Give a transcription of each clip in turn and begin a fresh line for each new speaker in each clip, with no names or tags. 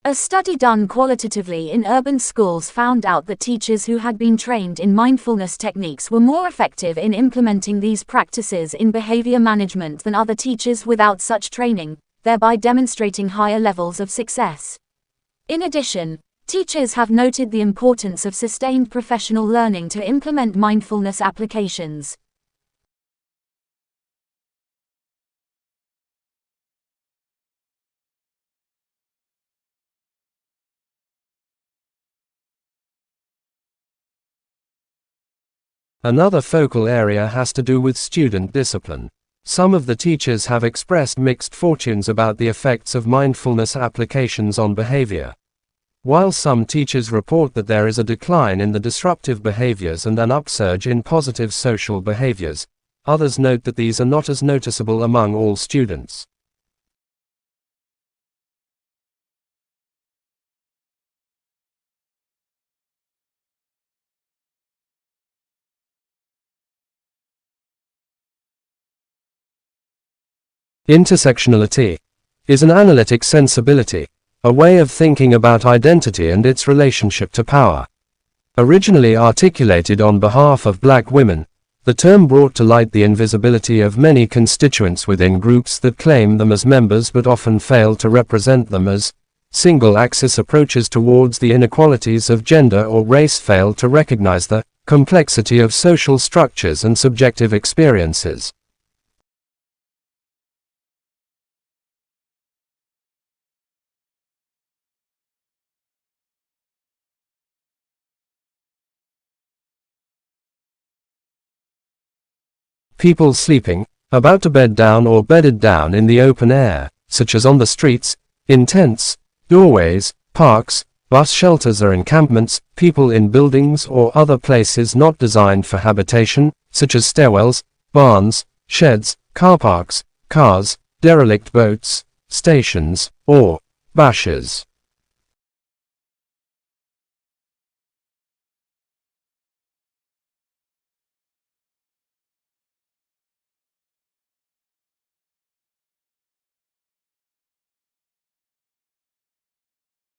A study done qualitatively in urban schools found out that teachers who had been trained in mindfulness techniques were more effective in implementing these practices in behavior management than other teachers without such training, thereby demonstrating higher levels of success. In addition, teachers have noted the importance of sustained professional learning to implement mindfulness applications.
Another focal area has to do with student discipline. Some of the teachers have expressed mixed fortunes about the effects of mindfulness applications on behavior. While some teachers report that there is a decline in the disruptive behaviors and an upsurge in positive social behaviors, others note that these are not as noticeable among all students. Intersectionality is an analytic sensibility, a way of thinking about identity and its relationship to power. Originally articulated on behalf of black women, the term brought to light the invisibility of many constituents within groups that claim them as members but often fail to represent them as single-axis approaches towards the inequalities of gender or race fail to recognize the complexity of social structures and subjective experiences. People sleeping, about to bed down or bedded down in the open air, such as on the streets, in tents, doorways, parks, bus shelters or encampments, people in buildings or other places not designed for habitation, such as stairwells, barns, sheds, car parks, cars, derelict boats, stations, or bashers.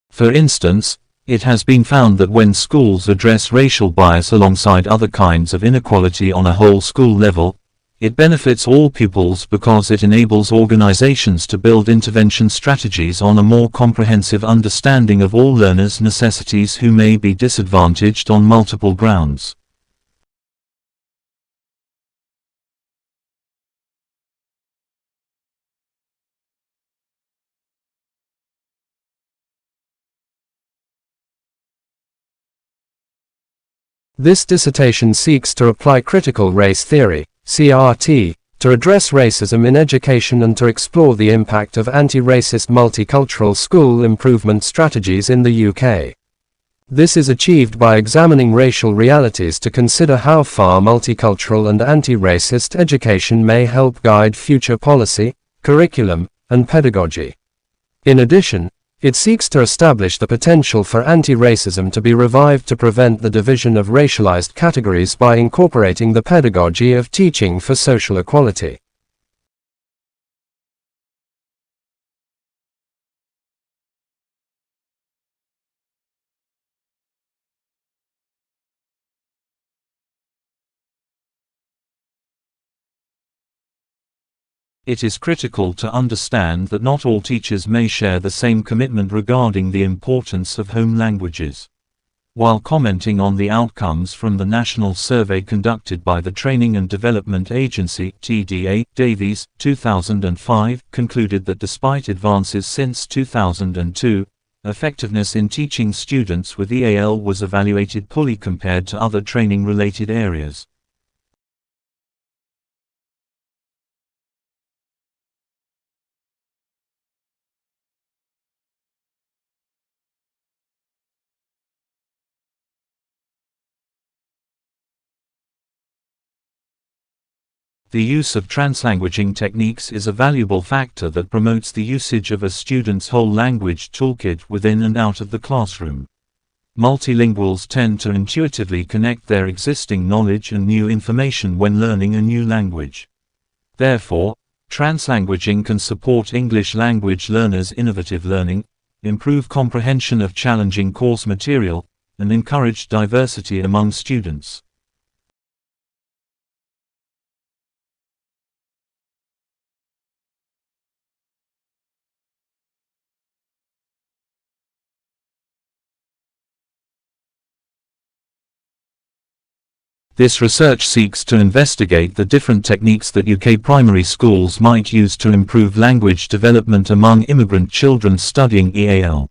For instance, it has been found that when schools address racial bias alongside other kinds of inequality on a whole school level, it benefits all pupils because it enables organizations to build intervention strategies on a more comprehensive understanding of all learners' necessities who may be disadvantaged on multiple grounds.
This dissertation seeks to apply critical race theory, CRT, to address racism in education and to explore the impact of anti-racist multicultural school improvement strategies in the UK. This is achieved by examining racial realities to consider how far multicultural and anti-racist education may help guide future policy, curriculum, and pedagogy. In addition, it seeks to establish the potential for anti-racism to be revived to prevent the division of racialized categories by incorporating the pedagogy of teaching for social equality.
It is critical to understand that not all teachers may share the same commitment regarding the importance of home languages. While commenting on the outcomes from the national survey conducted by the Training and Development Agency (TDA), Davies, 2005, concluded that despite advances since 2002, effectiveness in teaching students with EAL was evaluated poorly compared to other training-related areas. The use of translanguaging techniques is a valuable factor that promotes the usage of a student's whole language toolkit within and out of the classroom. Multilinguals tend to intuitively connect their existing knowledge and new information when learning a new language. Therefore, translanguaging can support English language learners' innovative learning, improve comprehension of challenging course material, and encourage diversity among students. This research seeks to investigate the different techniques that UK primary schools might use to improve language development among immigrant children studying EAL.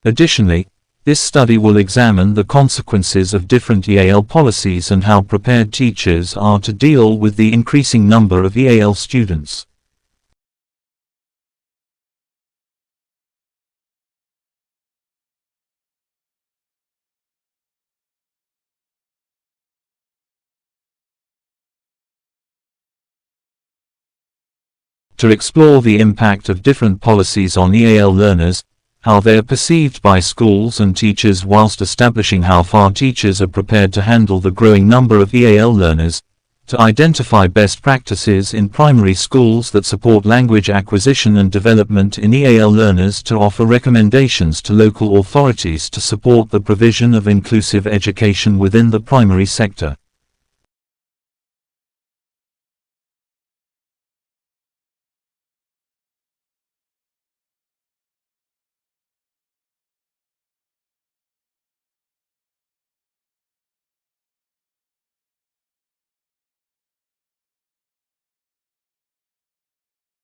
Additionally, this study will examine the consequences of different EAL policies and how prepared teachers are to deal with the increasing number of EAL students. To explore the impact of different policies on EAL learners, how they are perceived by schools and teachers, whilst establishing how far teachers are prepared to handle the growing number of EAL learners, to identify best practices in primary schools that support language acquisition and development in EAL learners, to offer recommendations to local authorities to support the provision of inclusive education within the primary sector.